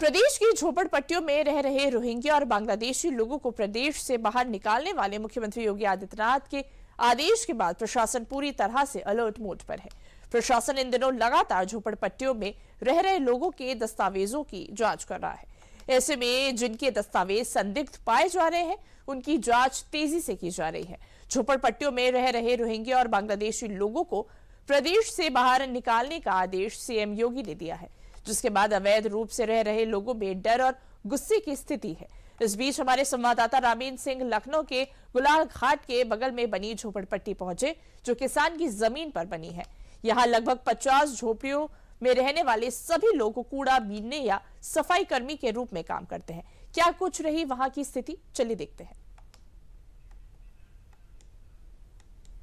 प्रदेश की झोपड़पट्टियों में रह रहे रोहिंग्या और बांग्लादेशी लोगों को प्रदेश से बाहर निकालने वाले मुख्यमंत्री योगी आदित्यनाथ के आदेश के बाद प्रशासन पूरी तरह से अलर्ट मोड पर है। प्रशासन इन दिनों लगातार झोपड़पट्टियों में रह रहे लोगों के दस्तावेजों की जांच कर रहा है। ऐसे में जिनके दस्तावेज संदिग्ध पाए जा रहे हैं, उनकी जांच तेजी से की जा रही है। झोपड़पट्टियों में रह रहे रोहिंग्या और बांग्लादेशी लोगों को प्रदेश से बाहर निकालने का आदेश सीएम योगी ने दिया है, जिसके बाद अवैध रूप से रह रहे लोगों में डर और गुस्से की स्थिति है। इस बीच हमारे संवाददाता रामेंद्र सिंह लखनऊ के गुलाल घाट के बगल में बनी झोपड़पट्टी पहुंचे, जो किसान की जमीन पर बनी है। यहाँ लगभग 50 झोपड़ियों में रहने वाले सभी लोग कूड़ा बीनने या सफाई कर्मी के रूप में काम करते हैं। क्या कुछ रही वहां की स्थिति, चलिए देखते हैं।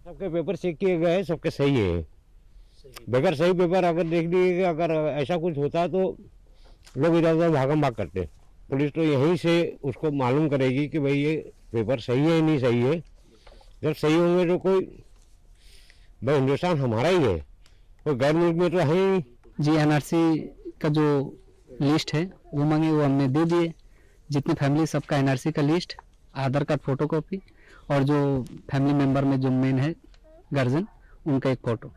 सबके पेपर चेक किए गए हैं, सबके सही है। बगैर सही पेपर अगर देख लीजिए, अगर ऐसा कुछ होता है तो लोग इधर उधर भागम भाग करते हैं। पुलिस तो यहीं से उसको मालूम करेगी कि भाई ये पेपर सही है नहीं सही है। जब सही होंगे तो कोई भाई हिंदुस्तान हमारा ही है, कोई गैर मुल्क में तो है ही। जी एनआरसी का जो लिस्ट है वो मांगे, वो हमने दे दिए। जितनी फैमिली सबका एनआरसी का लिस्ट, आधार कार्ड फोटोकॉपी और जो फैमिली मेंबर में जो मेन है गार्जियन, उनका एक फोटो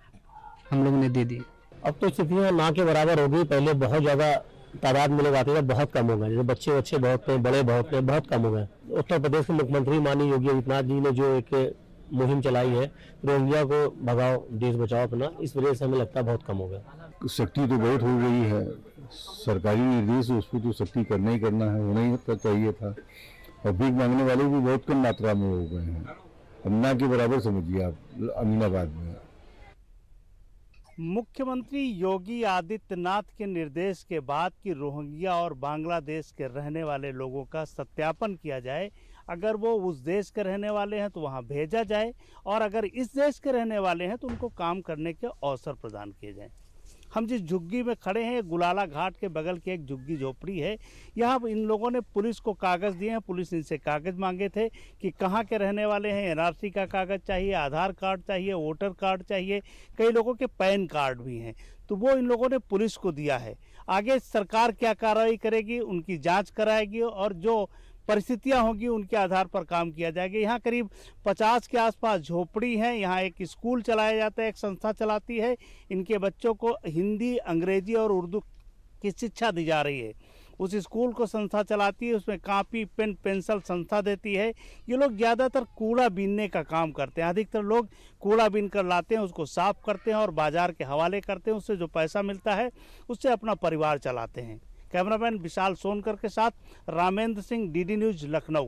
हम लोगों ने दे दी। अब तो स्थितियाँ ना के बराबर हो गई। पहले बहुत ज़्यादा तादाद में लोग आते थे, बहुत कम हो गए। जैसे बच्चे बहुत हैं, बड़े बहुत हैं, बहुत कम हो गए। उत्तर प्रदेश के मुख्यमंत्री माननीय योगी आदित्यनाथ जी ने जो एक मुहिम चलाई है, रोहिंग्या को भगाओ देश बचाओ अपना, इस वजह से हमें लगता है बहुत कम हो गया। सख्ती तो बहुत हो गई है, सरकारी निर्देश उस पर तो सख्ती करना ही करना है, होना ही चाहिए था। और भीख मांगने वाले भी बहुत कम मात्रा में हो गए हैं, अन्ना के बराबर समझिए आप अमीनाबाद में। मुख्यमंत्री योगी आदित्यनाथ के निर्देश के बाद कि रोहिंग्या और बांग्लादेश के रहने वाले लोगों का सत्यापन किया जाए। अगर वो उस देश के रहने वाले हैं तो वहाँ भेजा जाए, और अगर इस देश के रहने वाले हैं तो उनको काम करने के अवसर प्रदान किए जाएं। हम जिस झुग्गी में खड़े हैं, गुलाला घाट के बगल की एक झुग्गी झोपड़ी है। यहाँ इन लोगों ने पुलिस को कागज़ दिए हैं। पुलिस इनसे कागज़ मांगे थे कि कहाँ के रहने वाले हैं, एनआरसी का कागज़ चाहिए, आधार कार्ड चाहिए, वोटर कार्ड चाहिए, कई लोगों के पैन कार्ड भी हैं। तो वो इन लोगों ने पुलिस को दिया है। आगे सरकार क्या कार्रवाई करेगी, उनकी जाँच कराएगी और जो परिस्थितियां होगी उनके आधार पर काम किया जाएगा। यहाँ करीब 50 के आसपास झोपड़ी हैं। यहाँ एक स्कूल चलाया जाता है, एक संस्था चलाती है। इनके बच्चों को हिंदी, अंग्रेजी और उर्दू की शिक्षा दी जा रही है। उस स्कूल को संस्था चलाती है, उसमें कापी पेन पेंसिल संस्था देती है। ये लोग ज़्यादातर कूड़ा बीनने का काम करते हैं। अधिकतर लोग कूड़ा बीन कर लाते हैं, उसको साफ करते हैं और बाजार के हवाले करते हैं। उससे जो पैसा मिलता है उससे अपना परिवार चलाते हैं। कैमरामैन विशाल सोनकर के साथ रामेंद्र सिंह, डीडी न्यूज, लखनऊ।